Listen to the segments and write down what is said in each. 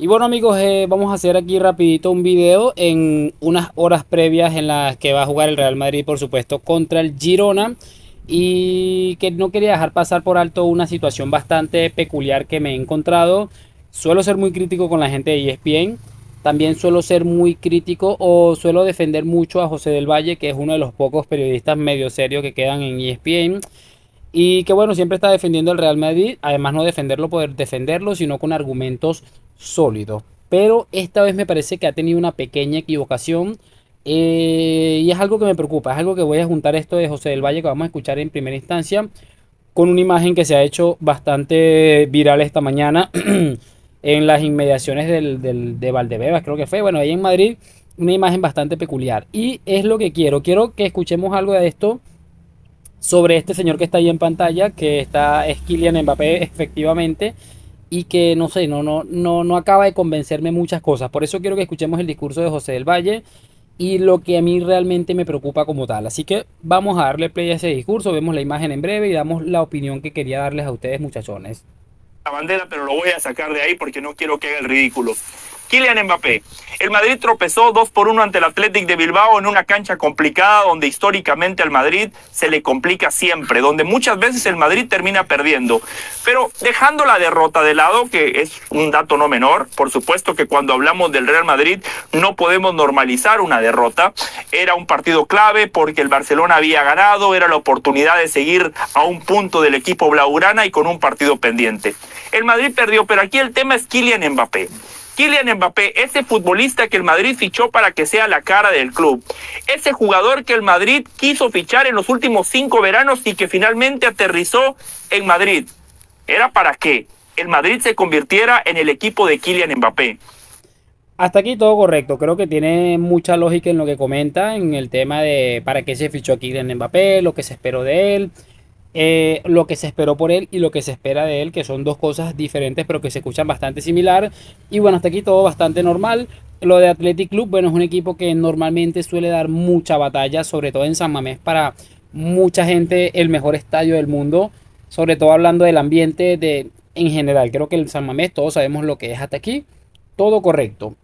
Y bueno amigos, vamos a hacer aquí rapidito un video en unas horas previas en las que va a jugar el Real Madrid, por supuesto, contra el Girona. Y que no quería dejar pasar por alto una situación bastante peculiar que me he encontrado. Suelo ser muy crítico con la gente de ESPN. También suelo ser muy crítico o suelo defender mucho a José del Valle, que es uno de los pocos periodistas medio serios que quedan en ESPN. Y que bueno, siempre está defendiendo el Real Madrid. Además no defenderlo por defenderlo, sino con argumentos sólidos. Pero esta vez me parece que ha tenido una pequeña equivocación. Y es algo que me preocupa. Es algo que voy a juntar esto de José del Valle que vamos a escuchar en primera instancia. Con una imagen que se ha hecho bastante viral esta mañana. En las inmediaciones de Valdebebas, creo que fue. Bueno, ahí en Madrid. Una imagen bastante peculiar. Y es lo que quiero. Quiero que escuchemos algo de esto sobre este señor que está ahí en pantalla, que es Kylian Mbappé efectivamente, y que no sé, no acaba de convencerme muchas cosas. Por eso quiero que escuchemos el discurso de José del Valle y lo que a mí realmente me preocupa como tal. Así que vamos a darle play a ese discurso, vemos la imagen en breve y damos la opinión que quería darles a ustedes, muchachones. La bandera, pero lo voy a sacar de ahí porque no quiero que haga el ridículo. Kylian Mbappé. El Madrid tropezó 2-1 ante el Athletic de Bilbao en una cancha complicada donde históricamente al Madrid se le complica siempre, donde muchas veces el Madrid termina perdiendo. Pero dejando la derrota de lado, que es un dato no menor, por supuesto que cuando hablamos del Real Madrid no podemos normalizar una derrota. Era un partido clave porque el Barcelona había ganado, era la oportunidad de seguir a un punto del equipo blaugrana y con un partido pendiente. El Madrid perdió, pero aquí el tema es Kylian Mbappé. Kylian Mbappé, ese futbolista que el Madrid fichó para que sea la cara del club. Ese jugador que el Madrid quiso fichar en los últimos 5 veranos y que finalmente aterrizó en Madrid. ¿Era para que el Madrid se convirtiera en el equipo de Kylian Mbappé? Hasta aquí todo correcto, creo que tiene mucha lógica en lo que comenta, en el tema de para qué se fichó a Kylian Mbappé, lo que se esperó de él. Lo que se esperó por él y lo que se espera de él, que son dos cosas diferentes pero que se escuchan bastante similar. Y bueno, hasta aquí todo bastante normal. Lo de Athletic Club, bueno, es un equipo que normalmente suele dar mucha batalla, sobre todo en San Mamés, para mucha gente el mejor estadio del mundo, sobre todo hablando del ambiente en general. Creo que el San Mamés todos sabemos lo que es. Hasta aquí todo correcto.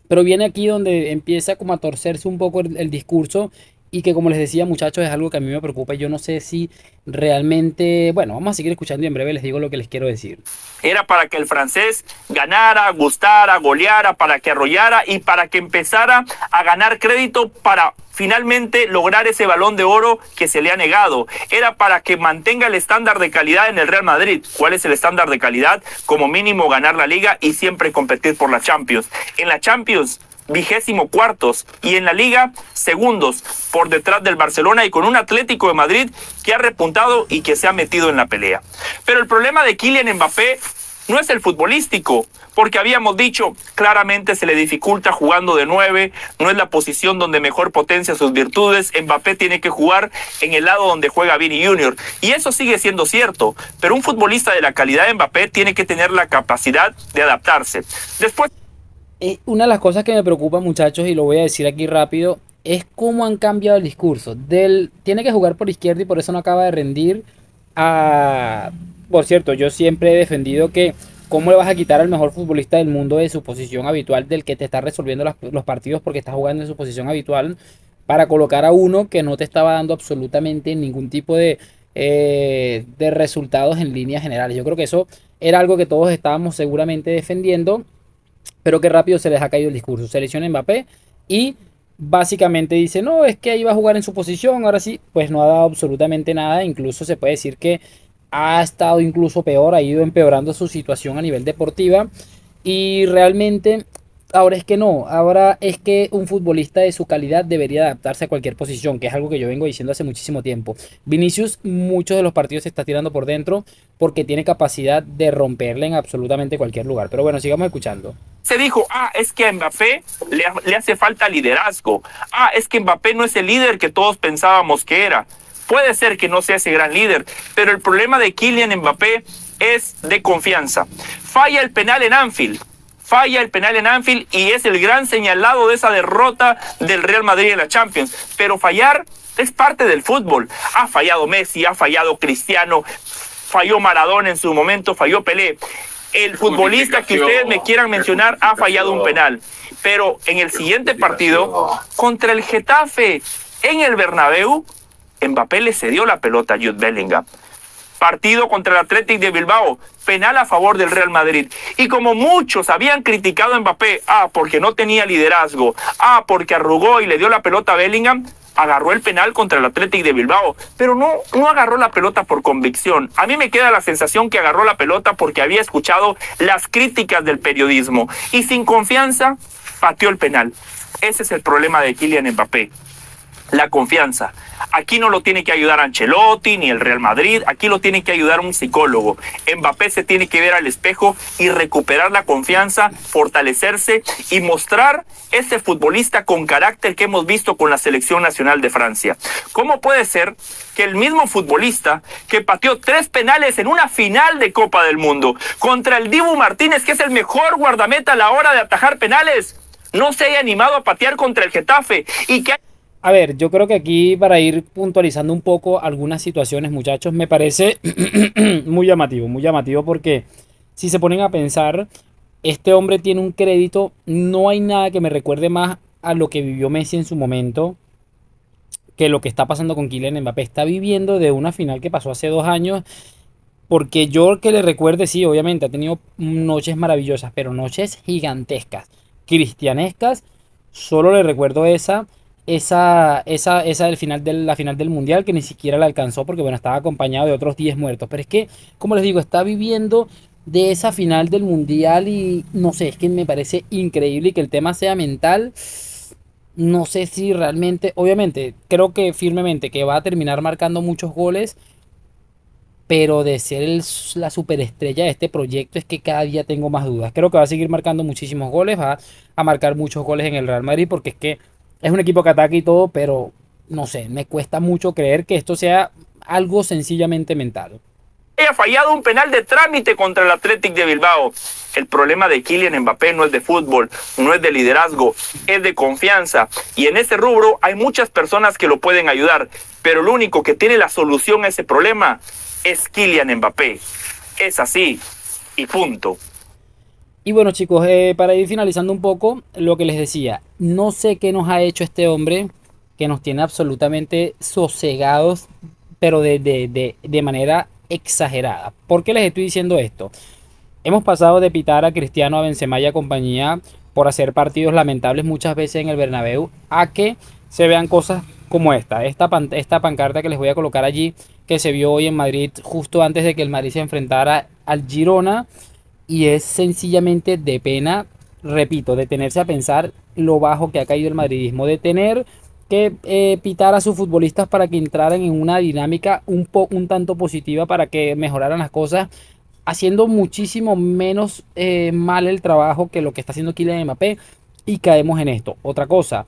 Pero viene aquí donde empieza como a torcerse un poco el discurso y que como les decía muchachos es algo que a mí me preocupa y yo no sé si realmente, bueno, vamos a seguir escuchando y en breve les digo lo que les quiero decir. Era para que el francés ganara, gustara, goleara, para que arrollara y para que empezara a ganar crédito para finalmente lograr ese balón de oro que se le ha negado. Era para que mantenga el estándar de calidad en el Real Madrid. ¿Cuál es el estándar de calidad? Como mínimo ganar la Liga y siempre competir por la Champions. En la Champions 24º y en la Liga segundos por detrás del Barcelona y con un Atlético de Madrid que ha repuntado y que se ha metido en la pelea. Pero el problema de Kylian Mbappé no es el futbolístico, porque habíamos dicho, claramente se le dificulta jugando de 9, no es la posición donde mejor potencia sus virtudes. Mbappé tiene que jugar en el lado donde juega Vini Junior, y eso sigue siendo cierto, pero un futbolista de la calidad de Mbappé tiene que tener la capacidad de adaptarse. Después, Una de las cosas que me preocupa muchachos y lo voy a decir aquí rápido es cómo han cambiado el discurso. Tiene que jugar por izquierda y por eso no acaba de rendir. a... Por cierto, yo siempre he defendido que cómo le vas a quitar al mejor futbolista del mundo de su posición habitual, del que te está resolviendo los partidos porque está jugando en su posición habitual, para colocar a uno que no te estaba dando absolutamente ningún tipo de resultados en líneas generales. Yo creo que eso era algo que todos estábamos seguramente defendiendo, pero qué rápido se les ha caído el discurso. Selecciona Mbappé y básicamente dice, no, es que ahí va a jugar en su posición, ahora sí, pues no ha dado absolutamente nada, incluso se puede decir que ha estado incluso peor, ha ido empeorando su situación a nivel deportiva y realmente ahora es que no, ahora es que un futbolista de su calidad debería adaptarse a cualquier posición, que es algo que yo vengo diciendo hace muchísimo tiempo. Vinicius muchos de los partidos se está tirando por dentro porque tiene capacidad de romperle en absolutamente cualquier lugar, pero bueno, sigamos escuchando. se dijo, es que a Mbappé le hace falta liderazgo. Es que Mbappé no es el líder que todos pensábamos que era. Puede ser que no sea ese gran líder, pero el problema de Kylian Mbappé es de confianza. Falla el penal en Anfield. Y es el gran señalado de esa derrota del Real Madrid en la Champions. Pero fallar es parte del fútbol. Ha fallado Messi, ha fallado Cristiano, falló Maradona en su momento, falló Pelé. el futbolista que ustedes me quieran mencionar ha fallado un penal. Pero en el siguiente partido, contra el Getafe, en el Bernabéu, Mbappé le cedió la pelota a Jude Bellingham. Partido contra el Athletic de Bilbao, penal a favor del Real Madrid. Y como muchos habían criticado a Mbappé, porque no tenía liderazgo, porque arrugó y le dio la pelota a Bellingham, agarró el penal contra el Athletic de Bilbao, pero no agarró la pelota por convicción. A mí me queda la sensación que agarró la pelota porque había escuchado las críticas del periodismo y sin confianza pateó el penal. Ese es el problema de Kylian Mbappé. La confianza. Aquí no lo tiene que ayudar Ancelotti ni el Real Madrid, aquí lo tiene que ayudar un psicólogo. Mbappé se tiene que ver al espejo y recuperar la confianza, fortalecerse y mostrar ese futbolista con carácter que hemos visto con la selección nacional de Francia. ¿Cómo puede ser que el mismo futbolista que pateó 3 penales en una final de Copa del Mundo contra el Dibu Martínez, que es el mejor guardameta a la hora de atajar penales, no se haya animado a patear contra el Getafe y que... A ver, yo creo que aquí para ir puntualizando un poco algunas situaciones, muchachos, me parece muy llamativo porque si se ponen a pensar, este hombre tiene un crédito, no hay nada que me recuerde más a lo que vivió Messi en su momento que lo que está pasando con Kylian Mbappé. Está viviendo de una final que pasó hace 2 años, porque yo que le recuerde, sí, obviamente ha tenido noches maravillosas, pero noches gigantescas, cristianescas, solo le recuerdo esa del final la final del mundial, que ni siquiera la alcanzó porque bueno, estaba acompañado de otros 10 muertos. Pero es que, como les digo, está viviendo de esa final del mundial y no sé, es que me parece increíble y que el tema sea mental. No sé si realmente, obviamente, creo que firmemente que va a terminar marcando muchos goles, pero de ser la superestrella de este proyecto es que cada día tengo más dudas. Creo que va a seguir marcando muchísimos goles, va a marcar muchos goles en el Real Madrid porque es que es un equipo que ataca y todo, pero no sé, me cuesta mucho creer que esto sea algo sencillamente mental. Haya fallado un penal de trámite contra el Athletic de Bilbao. El problema de Kylian Mbappé no es de fútbol, no es de liderazgo, es de confianza. Y en ese rubro hay muchas personas que lo pueden ayudar, pero el único que tiene la solución a ese problema es Kylian Mbappé. Es así y punto. Y bueno, chicos, para ir finalizando un poco, lo que les decía, no sé qué nos ha hecho este hombre que nos tiene absolutamente sosegados, pero de manera exagerada. ¿Por qué les estoy diciendo esto? Hemos pasado de pitar a Cristiano, a Benzema y a compañía por hacer partidos lamentables muchas veces en el Bernabéu, a que se vean cosas como esta pancarta que les voy a colocar allí, que se vio hoy en Madrid justo antes de que el Madrid se enfrentara al Girona. Y es sencillamente de pena, repito, detenerse a pensar lo bajo que ha caído el madridismo, de tener que pitar a sus futbolistas para que entraran en una dinámica un tanto positiva, para que mejoraran las cosas, haciendo muchísimo menos mal el trabajo que lo que está haciendo Kylian Mbappé, y caemos en esto. Otra cosa,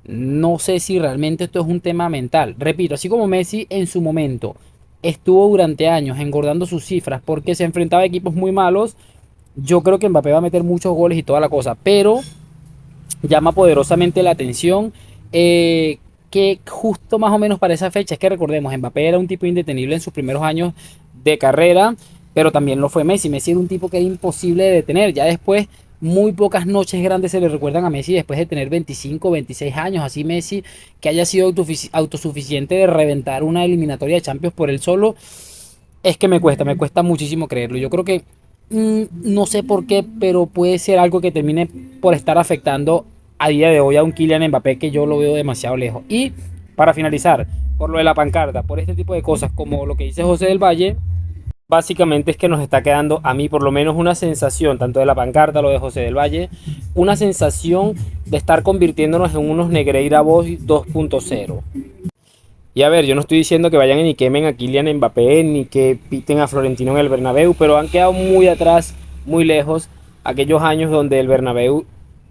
no sé si realmente esto es un tema mental. Repito, así como Messi en su momento estuvo durante años engordando sus cifras porque se enfrentaba a equipos muy malos, yo creo que Mbappé va a meter muchos goles y toda la cosa, pero llama poderosamente la atención que justo más o menos para esa fecha, es que recordemos, Mbappé era un tipo indetenible en sus primeros años de carrera, pero también lo fue Messi. Messi era un tipo que era imposible de detener. Ya después, muy pocas noches grandes se le recuerdan a Messi después de tener 25, 26 años. Así Messi, que haya sido autosuficiente de reventar una eliminatoria de Champions por él solo, es que me cuesta muchísimo creerlo. Yo creo que no sé por qué, pero puede ser algo que termine por estar afectando a día de hoy a un Kylian Mbappé que yo lo veo demasiado lejos. Y para finalizar, por lo de la pancarta, por este tipo de cosas como lo que dice José del Valle, básicamente es que nos está quedando, a mí por lo menos, una sensación, tanto de la pancarta, lo de José del Valle, una sensación de estar convirtiéndonos en unos Negreira Boys 2.0. Y a ver, yo no estoy diciendo que vayan y quemen a Kylian Mbappé ni que piten a Florentino en el Bernabéu, pero han quedado muy atrás, muy lejos, aquellos años donde el Bernabéu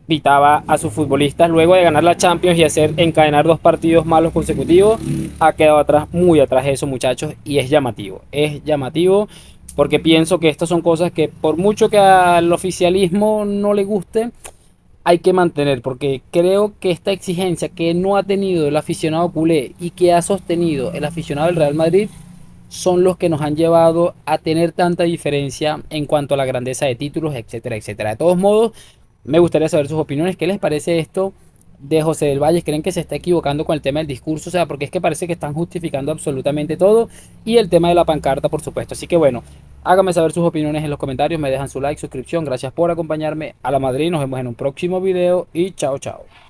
pitaba a sus futbolistas luego de ganar la Champions y hacer encadenar 2 partidos malos consecutivos. Ha quedado atrás, muy atrás de eso, muchachos, y es llamativo porque pienso que estas son cosas que por mucho que al oficialismo no le guste, hay que mantener, porque creo que esta exigencia que no ha tenido el aficionado culé y que ha sostenido el aficionado del Real Madrid son los que nos han llevado a tener tanta diferencia en cuanto a la grandeza de títulos, etcétera, etcétera. De todos modos, me gustaría saber sus opiniones. ¿Qué les parece esto de José del Valle? ¿Creen que se está equivocando con el tema del discurso? O sea, porque es que parece que están justificando absolutamente todo. Y el tema de la pancarta, por supuesto. Así que bueno, háganme saber sus opiniones en los comentarios. Me dejan su like, suscripción. Gracias por acompañarme a la Madrid. Nos vemos en un próximo video y chao, chao.